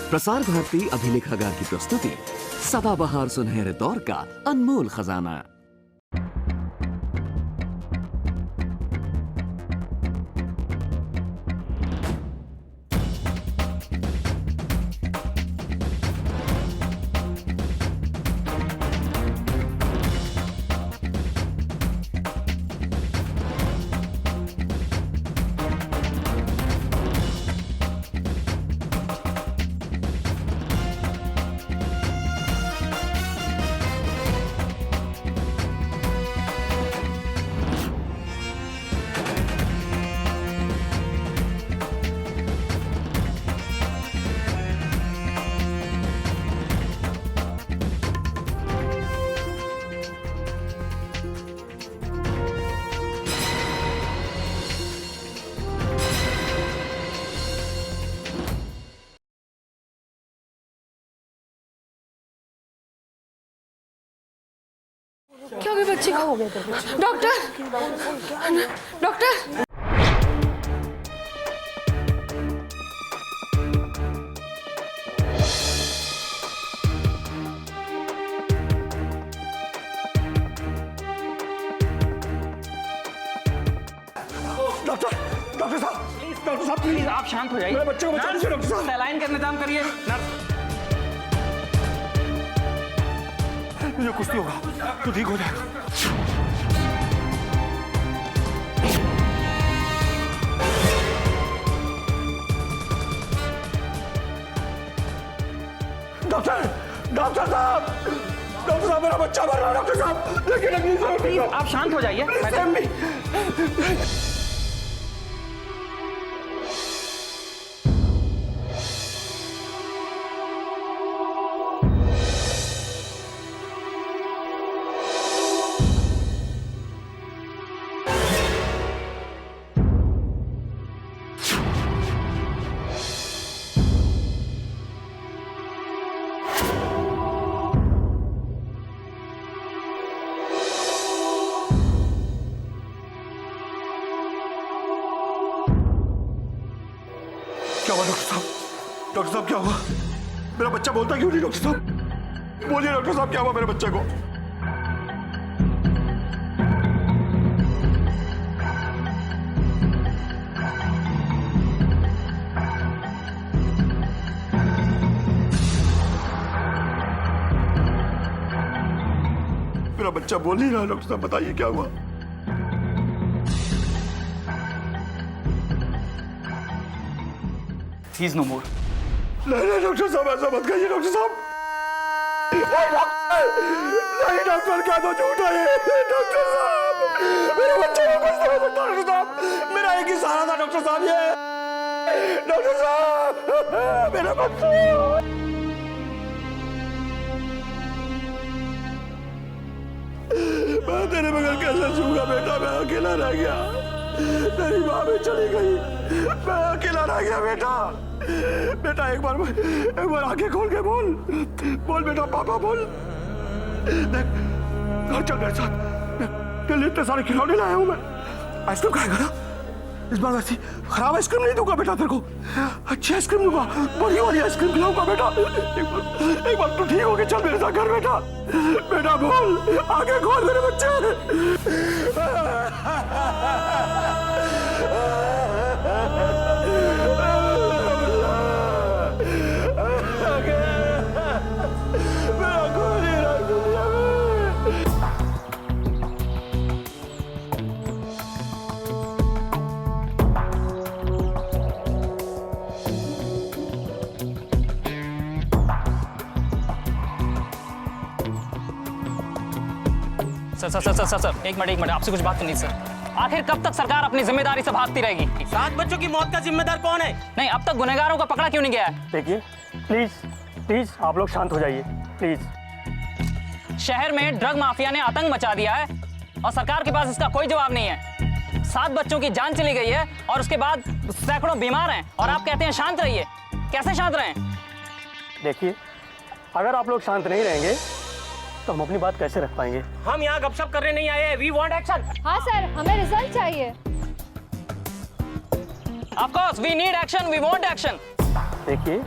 प्रसार भारती अभिलेखागार की प्रस्तुति सदाबहार सुनहरे दौर का अनमोल खजाना। क्या हो गया बच्चे को? डॉक्टर डॉक्टर डॉक्टर साहब प्लीज आप शांत हो जाइए। मेरे बच्चे को बचा लीजिए डॉक्टर साहब। सलाइन का इंतजाम करिए। मुझे कुछ नहीं होगा, तो ठीक हो जाएगा। डॉक्टर साहब मेरा बच्चा मर रहा है डॉक्टर साहब। लेकिन आप शांत हो जाइए। क्या हुआ डॉक्टर साहब? डॉक्टर साहब क्या हुआ? मेरा बच्चा बोलता क्यों नहीं डॉक्टर साहब? बोलिए डॉक्टर साहब क्या हुआ मेरे बच्चे को? मेरा बच्चा बोल नहीं रहा डॉक्टर साहब, बताइए क्या हुआ? He's no more. नहीं डॉक्टर साहब ऐसा मत कहिए डॉक्टर साहब। नहीं डॉक्टर क्या तो झूठ है ये डॉक्टर साहब। मेरे बच्चे को कुछ नहीं हो सकता डॉक्टर साहब। मेरा एक ही सहारा था डॉक्टर साहब ये। डॉक्टर साहब मेरा बच्चा। मैं तेरे बगैर कैसे सूंगा बेटा? मैं अकेला रह गया। तेरी माँ भी चली गई, मैं अकेला रह गया बेटा। बेटा एक बार आंखें खोल के बोल बेटा, पापा बोल। देख घर चल मेरे साथ। तेरे लिए इतने सारे खिलौने लाया हूं मैं। आइसक्रीम खाएगा ना? इस बार वैसी खराब आइसक्रीम नहीं दूंगा बेटा तेरे को, अच्छी आइसक्रीम दूंगा, बड़ी वाली आइसक्रीम खिलाऊंगा बेटा। एक बार तू ठीक होके चल मेरे साथ घर बेटा। बेटा बोल, आगे खोल मेरे बच्चे। सर एक मिनट आपसे कुछ बात करनी सर। आखिर कब तक सरकार अपनी जिम्मेदारी से भागती रहेगी? 7 बच्चों की मौत का जिम्मेदार कौन है? नहीं, अब तक गुनहगारों का पकड़ा क्यों नहीं गया है? देखिए प्लीज आप लोग शांत हो जाइए प्लीज। शहर में ड्रग माफिया ने आतंक मचा दिया है और सरकार के पास इसका कोई जवाब नहीं है। 7 बच्चों की जान चली गई है और उसके बाद सैकड़ों बीमार हैं और आप कहते हैं शांत रहिए। कैसे शांत रहें? देखिए अगर आप लोग शांत नहीं रहेंगे तो हम अपनी बात कैसे रख पाएंगे? हम यहाँ गपशप करने नहीं आए हैं। We want action. हाँ सर, हमें रिजल्ट चाहिए। Of course, we need action, we want action. देखिए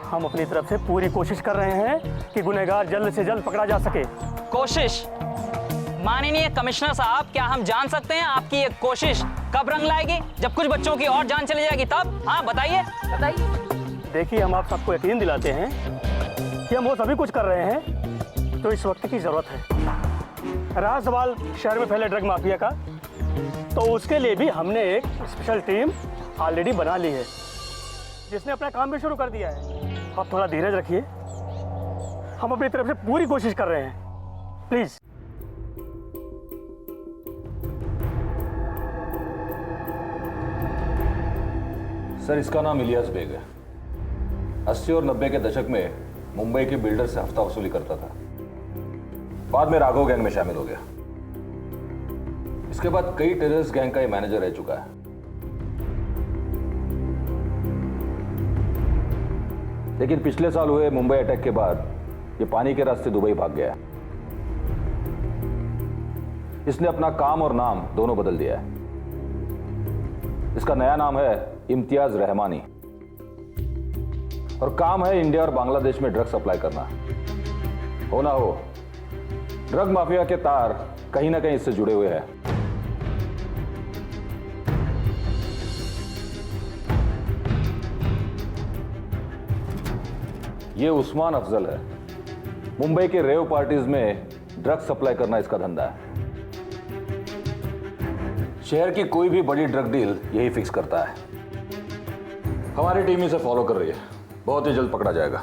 हम अपनी तरफ से पूरी कोशिश कर रहे हैं कि गुनहगार जल्द से जल्द पकड़ा जा सके। कोशिश? माननीय कमिश्नर साहब, क्या हम जान सकते हैं आपकी ये कोशिश कब रंग लाएगी? जब कुछ बच्चों की और जान चली जाएगी तब? हाँ बताइए। देखिए, हम आप सबको यकीन दिलाते हैं कि हम वो सभी कुछ कर रहे हैं तो इस वक्त की जरूरत है। रहा सवाल शहर में फैले ड्रग माफिया का, तो उसके लिए भी हमने एक स्पेशल टीम ऑलरेडी बना ली है जिसने अपना काम भी शुरू कर दिया है। आप थोड़ा धीरज रखिए, हम अपनी तरफ से पूरी कोशिश कर रहे हैं। प्लीज। सर, इसका नाम इलियास बेग है। 80 और 90 के दशक में मुंबई के बिल्डर से हफ्ता वसूली करता था। बाद में राघव गैंग में शामिल हो गया। इसके बाद कई टेररिस्ट गैंग का ये मैनेजर रह चुका है। लेकिन पिछले साल हुए मुंबई अटैक के बाद ये पानी के रास्ते दुबई भाग गया है। इसने अपना काम और नाम दोनों बदल दिया है। इसका नया नाम है इम्तियाज रहमानी और काम है इंडिया और बांग्लादेश में ड्रग सप्लाई करना। हो ना हो, ड्रग माफिया के तार कहीं ना कहीं इससे जुड़े हुए हैं। ये उस्मान अफजल है। मुंबई के रेव पार्टीज में ड्रग सप्लाई करना इसका धंधा है। शहर की कोई भी बड़ी ड्रग डील यही फिक्स करता है। हमारी टीम इसे फॉलो कर रही है। बहुत ही जल्द पकड़ा जाएगा।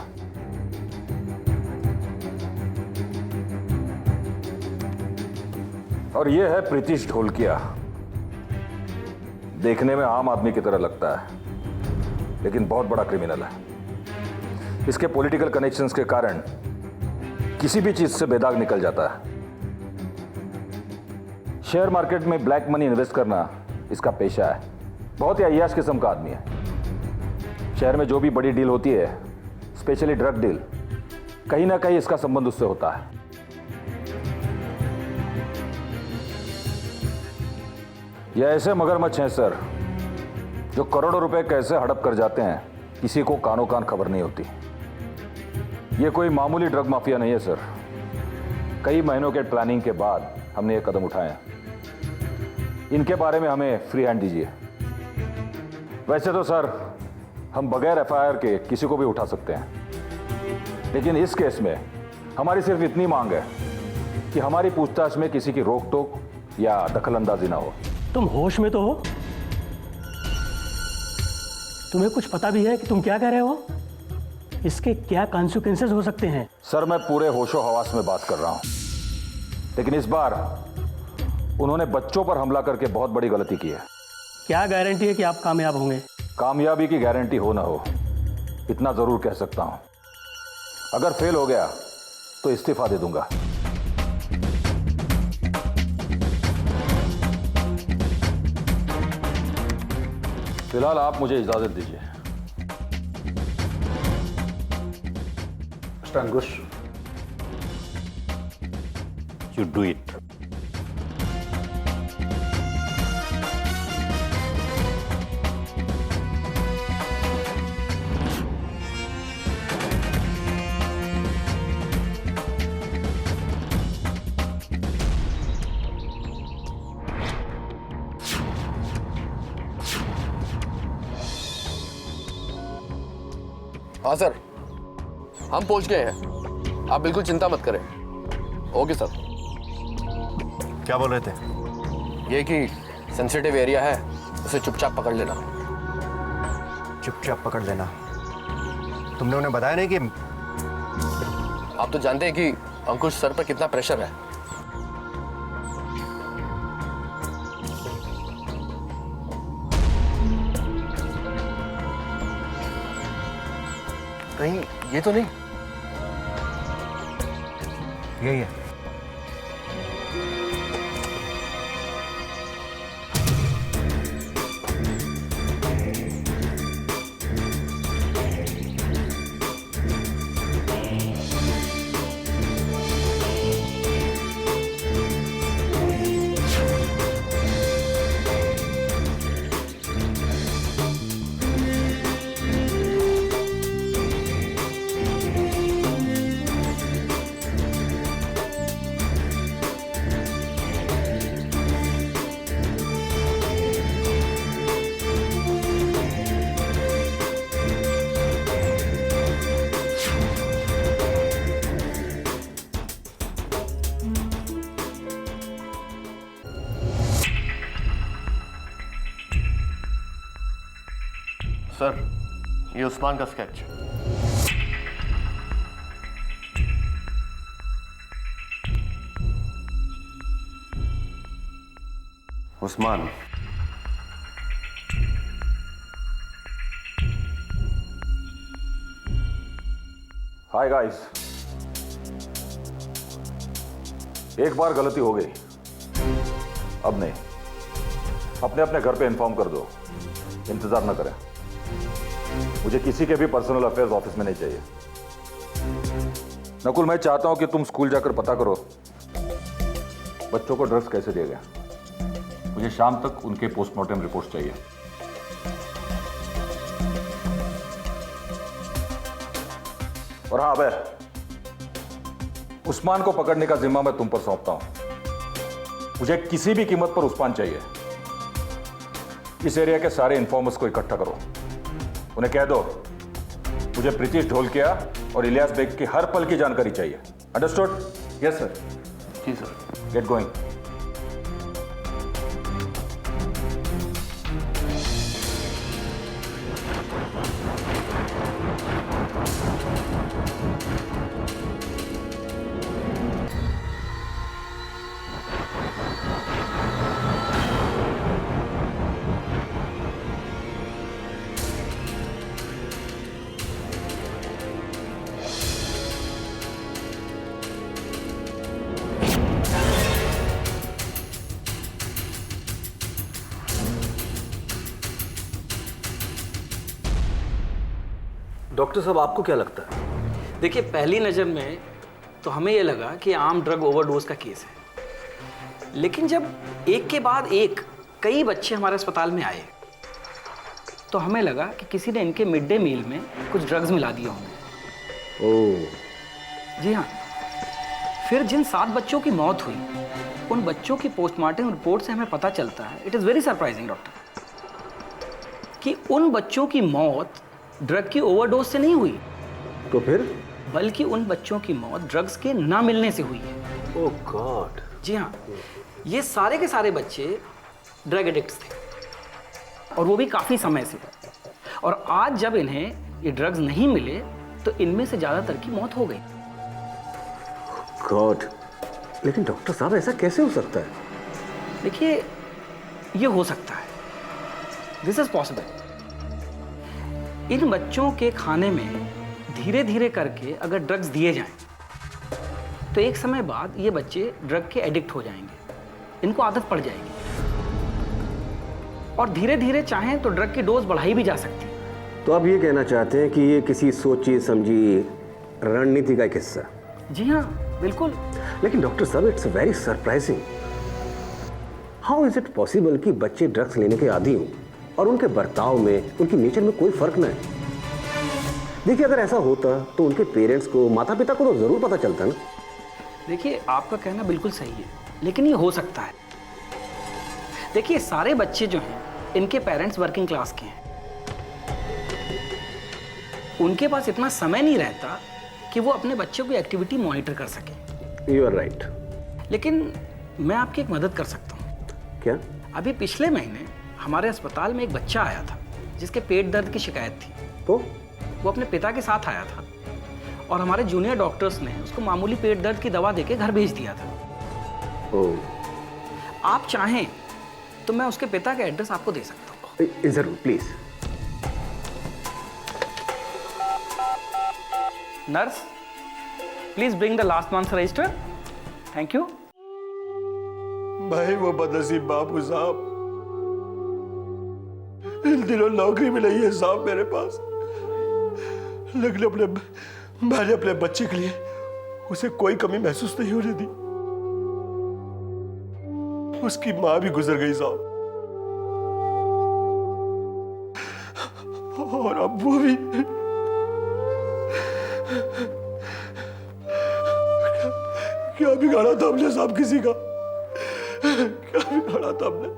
और यह है प्रीतिश ढोलकिया। देखने में आम आदमी की तरह लगता है, लेकिन बहुत बड़ा क्रिमिनल है। इसके पॉलिटिकल कनेक्शंस के कारण किसी भी चीज से बेदाग निकल जाता है। शेयर मार्केट में ब्लैक मनी इन्वेस्ट करना इसका पेशा है। बहुत ही अय्याश किस्म का आदमी है। शहर में जो भी बड़ी डील होती है, स्पेशली ड्रग डील, कहीं ना कहीं इसका संबंध उससे होता है। ये ऐसे मगरमच्छ हैं सर, जो करोड़ों रुपए कैसे हड़प कर जाते हैं किसी को कानो कान खबर नहीं होती। ये कोई मामूली ड्रग माफिया नहीं है सर। कई महीनों के प्लानिंग के बाद हमने ये कदम उठाए हैं। इनके बारे में हमें फ्री हैंड दीजिए। वैसे तो सर हम बगैर एफआईआर के किसी को भी उठा सकते हैं, लेकिन इस केस में हमारी सिर्फ इतनी मांग है कि हमारी पूछताछ में किसी की रोक टोक या दखलंदाजी ना हो। तुम होश में तो हो? तुम्हें कुछ पता भी है कि तुम क्या कह रहे हो? इसके क्या कॉन्सिक्वेंसेस हो सकते हैं? सर मैं पूरे होशो हवास में बात कर रहा हूं, लेकिन इस बार उन्होंने बच्चों पर हमला करके बहुत बड़ी गलती की है। क्या गारंटी है कि आप कामयाब होंगे? कामयाबी की गारंटी हो ना हो, इतना जरूर कह सकता हूं, अगर फेल हो गया तो इस्तीफा दे दूंगा। फिलहाल आप मुझे इजाजत दीजिए। Ankush, you do it. हाँ सर, हम पहुंच गए हैं। आप बिल्कुल चिंता मत करें। Okay sir. क्या बोल रहे थे? ये कि सेंसिटिव एरिया है, उसे चुपचाप पकड़ लेना। चुपचाप पकड़ लेना? तुमने उन्हें बताया नहीं कि? आप तो जानते हैं कि अंकुश सर पर कितना प्रेशर है। कहीं ये तो नहीं? यही है। सर, ये उस्मान का स्केच। उस्मान, हाय गाइस, एक बार गलती हो गई, अब नहीं। अपने अपने घर पे इन्फॉर्म कर दो, इंतजार न करें। मुझे किसी के भी पर्सनल अफेयर्स ऑफिस में नहीं चाहिए। नकुल, मैं चाहता हूं कि तुम स्कूल जाकर पता करो बच्चों को ड्रग्स कैसे दिया गया। मुझे शाम तक उनके पोस्टमार्टम रिपोर्ट चाहिए। और हाँ अबे, उस्मान को पकड़ने का जिम्मा मैं तुम पर सौंपता हूं। मुझे किसी भी कीमत पर उस्मान चाहिए। इस एरिया के सारे इन्फॉर्मर्स को इकट्ठा करो, उन्हें कह दो मुझे प्रीतिश ढोलकिया और इलियास बेग की हर पल की जानकारी चाहिए। अंडरस्टूड? Yes sir. जी सर। Get going. डॉक्टर साहब, आपको क्या लगता है? देखिए, पहली नज़र में तो हमें ये लगा कि आम ड्रग ओवरडोज का केस है, लेकिन जब एक के बाद एक कई बच्चे हमारे अस्पताल में आए तो हमें लगा कि किसी ने इनके मिड डे मील में कुछ ड्रग्स मिला दिए होंगे। ओह। जी हाँ। फिर जिन 7 बच्चों की मौत हुई, उन बच्चों की पोस्टमार्टम रिपोर्ट से हमें पता चलता है, it is very surprising doctor, कि उन बच्चों की मौत ड्रग की ओवरडोज से नहीं हुई, तो फिर? बल्कि उन बच्चों की मौत ड्रग्स के ना मिलने से हुई है। ओह गॉड। जी हाँ, ये सारे के सारे बच्चे ड्रग एडिक्ट्स थे, और वो भी काफ़ी समय से। और आज जब इन्हें ये ड्रग्स नहीं मिले तो इनमें से ज़्यादातर की मौत हो गई। गॉड, लेकिन डॉक्टर साहब ऐसा कैसे हो सकता है? देखिए, ये हो सकता है, दिस इज पॉसिबल। इन बच्चों के खाने में धीरे धीरे करके अगर ड्रग्स दिए जाएं तो एक समय बाद ये बच्चे ड्रग के एडिक्ट हो जाएंगे, इनको आदत पड़ जाएगी, और धीरे धीरे चाहें तो ड्रग की डोज बढ़ाई भी जा सकती है। तो आप ये कहना चाहते हैं कि ये किसी सोची समझी रणनीति का एक हिस्सा? जी हाँ, बिल्कुल। लेकिन डॉक्टर साहब, it's very surprising. How is it possible कि बच्चे ड्रग्स लेने के आदी हों और उनके बर्ताव में, उनकी नेचर में कोई फर्क ना है? देखिए, अगर ऐसा होता तो उनके पेरेंट्स को, माता पिता को तो जरूर पता चलता ना। देखिए, आपका कहना बिल्कुल सही है, लेकिन ये हो सकता है। देखिए, सारे बच्चे जो हैं, इनके पेरेंट्स वर्किंग क्लास के हैं, उनके पास इतना समय नहीं रहता कि वो अपने बच्चों की एक्टिविटी मॉनिटर कर सके। You are right. लेकिन मैं आपकी एक मदद कर सकता हूँ। क्या? अभी पिछले महीने हमारे अस्पताल में एक बच्चा आया था जिसके पेट दर्द की शिकायत थी। तो वो अपने पिता के साथ आया था, और हमारे जूनियर डॉक्टर्स ने उसको मामूली पेट दर्द की दवा देके घर भेज दिया था। ओह। आप चाहें तो मैं उसके पिता का एड्रेस आपको दे सकता हूँ। जरूर, please. Nurse, please bring the last month register. Thank you. भाई, वो बदनसीब बाबू साहब, इन दिनों नौकरी भी नहीं है साहब मेरे पास, लेकिन मैंने अपने बच्चे के लिए उसे कोई कमी महसूस नहीं होने दी। उसकी मां भी गुजर गई साहब, और अब वो भी। क्या बिगाड़ा था हमने साहब किसी का? क्या बिगाड़ा था हमने?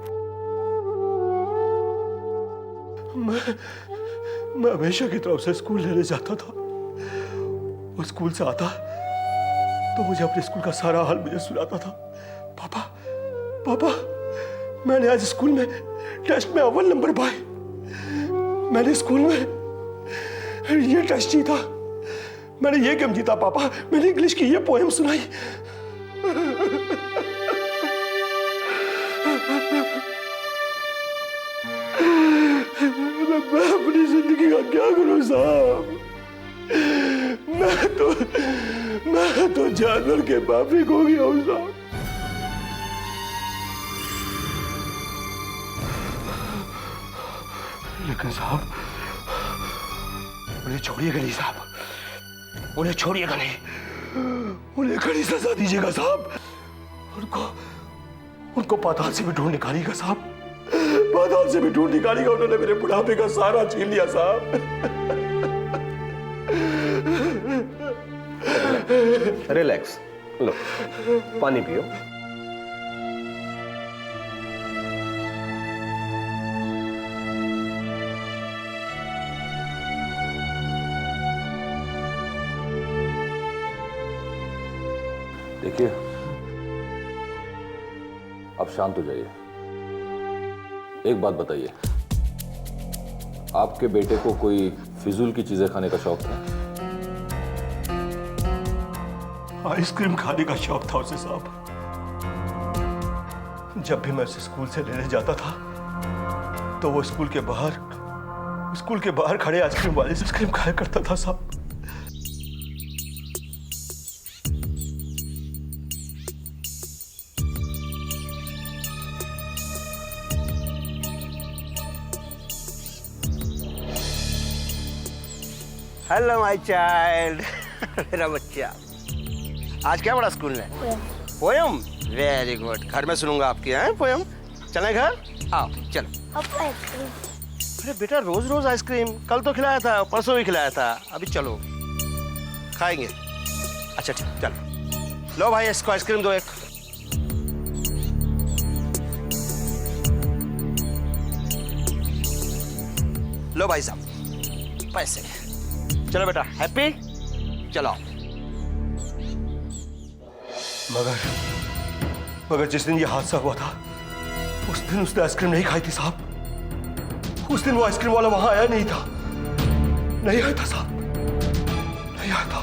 मैं हमेशा की तरफ से स्कूल लेने जाता था, और स्कूल से आता तो मुझे अपने स्कूल का सारा हाल मुझे सुनाता था। पापा, पापा, मैंने आज स्कूल में टेस्ट में अव्वल नंबर पाए। मैंने स्कूल में ये टेस्ट जीता, मैंने ये गेम जीता पापा, मैंने इंग्लिश की ये पोएम सुनाई। मैं अपनी जिंदगी का क्या करूं साहब? मैं तो जानवर के माफिक हो गया हूं साहब। लेकिन साहब उन्हें छोड़िएगा नहीं साहब, उन्हें छोड़िएगा नहीं, उन्हें कड़ी सजा दीजिएगा साहब। उनको पाताल से भी ढूंढ निकालिएगा साहब, पाताल से भी ढूंढ निकालिएगा। उन्होंने मेरे बुढ़ापे का सारा छीन लिया साहब। रिलैक्स, लो पानी पियो। देखिए, अब शांत हो जाइए। एक बात बताइए, आपके बेटे को कोई फिजूल की चीजें खाने का शौक था? आइसक्रीम खाने का शौक था उसे साहब। जब भी मैं उसे स्कूल से लेने जाता था तो वो स्कूल के बाहर खड़े आइसक्रीम वाले से आइसक्रीम खाया करता था साहब। Hello my child. मेरा बच्चा, आज क्या पढ़ा स्कूल में? पोयम। वेरी गुड, घर में सुनूंगा आपकी हैं पोयम। चलें घर? आओ चलो। अरे बेटा, रोज रोज आइसक्रीम, कल तो खिलाया था, परसों भी खिलाया था, अभी चलो खाएंगे। अच्छा ठीक, चलो लो भाई, इसको आइसक्रीम दो एक। लो भाई साहब पैसे। चलो बेटा, हैप्पी? चलो। मगर जिस दिन ये हादसा हुआ था उस दिन उसने आइसक्रीम नहीं खाई थी साहब। उस दिन वो आइसक्रीम वाला वहां आया नहीं था, नहीं आया था साहब, नहीं आया था।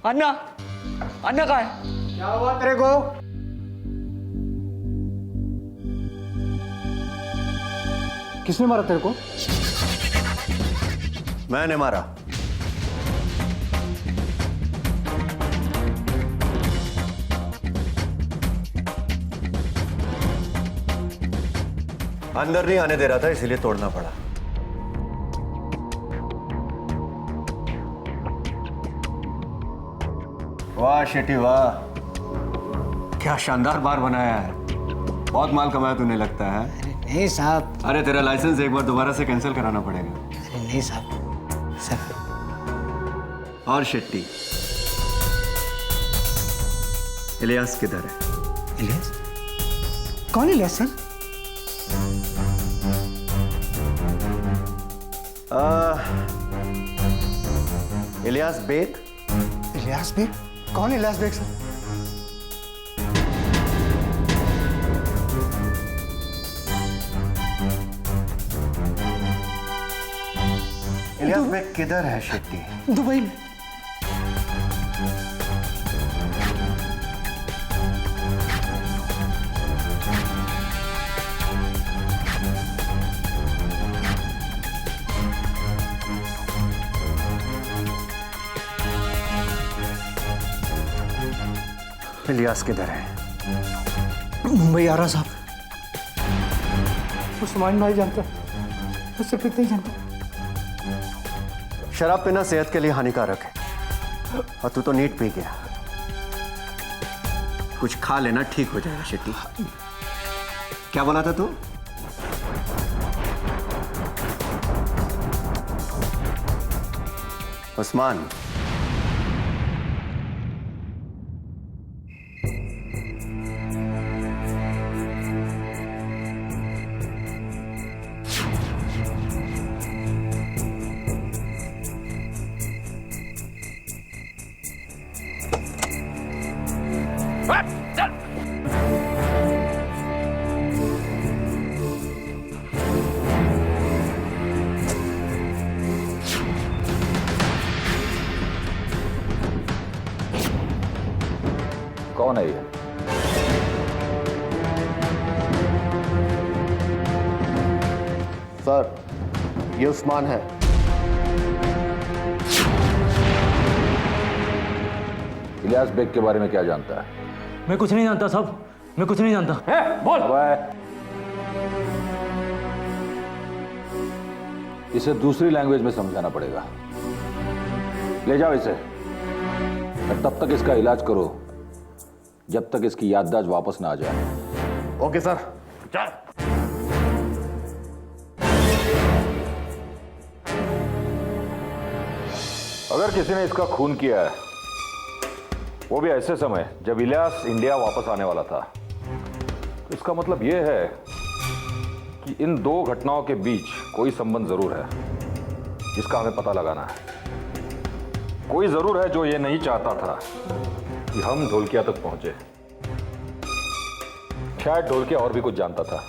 अन्ना, अन्ना कहाँ है? क्या हुआ तेरे को? किसने मारा तेरे को? मैंने मारा। अंदर नहीं आने दे रहा था, इसीलिए तोड़ना पड़ा। वाह शेट्टी वाह, क्या शानदार बार बनाया है। बहुत माल कमाया तूने लगता है। नहीं साहब। अरे तेरा लाइसेंस एक बार दोबारा से कैंसिल कराना पड़ेगा। अरे नहीं साहब, सर। और शेट्टी, इलियास किधर है? इलियास? कौन इलियास सर? इलियास बेग। इलियास बेग? कौन इलियास बेग सर? इलियास बेग किधर है शेट्टी? दुबई में। इलियास किधर है? मुंबई आ रहा साहब। उस्मान भाई जानता है, उससे फिर नहीं जानता। शराब पीना सेहत के लिए हानिकारक है, और तू तो नीट पी गया। कुछ खा लेना, ठीक हो जाएगा शेट्टी। क्या बोला था तू? उस्मान, कौन है ये? सर, ये उस्मान है। इलियास बेग के बारे में क्या जानता है? मैं कुछ नहीं जानता साहब, मैं कुछ नहीं जानता। बोल। इसे दूसरी लैंग्वेज में समझाना पड़ेगा। ले जाओ इसे, और तब तक इसका इलाज करो जब तक इसकी याददाश्त वापस ना आ जाए। Okay sir. चल। अगर किसी ने इसका खून किया है, वो भी ऐसे समय जब इलियास इंडिया वापस आने वाला था, तो इसका मतलब यह है कि इन दो घटनाओं के बीच कोई संबंध जरूर है जिसका हमें पता लगाना है। कोई जरूर है जो ये नहीं चाहता था कि हम ढोलकिया तक पहुंचे। शायद ढोलकिया और भी कुछ जानता था।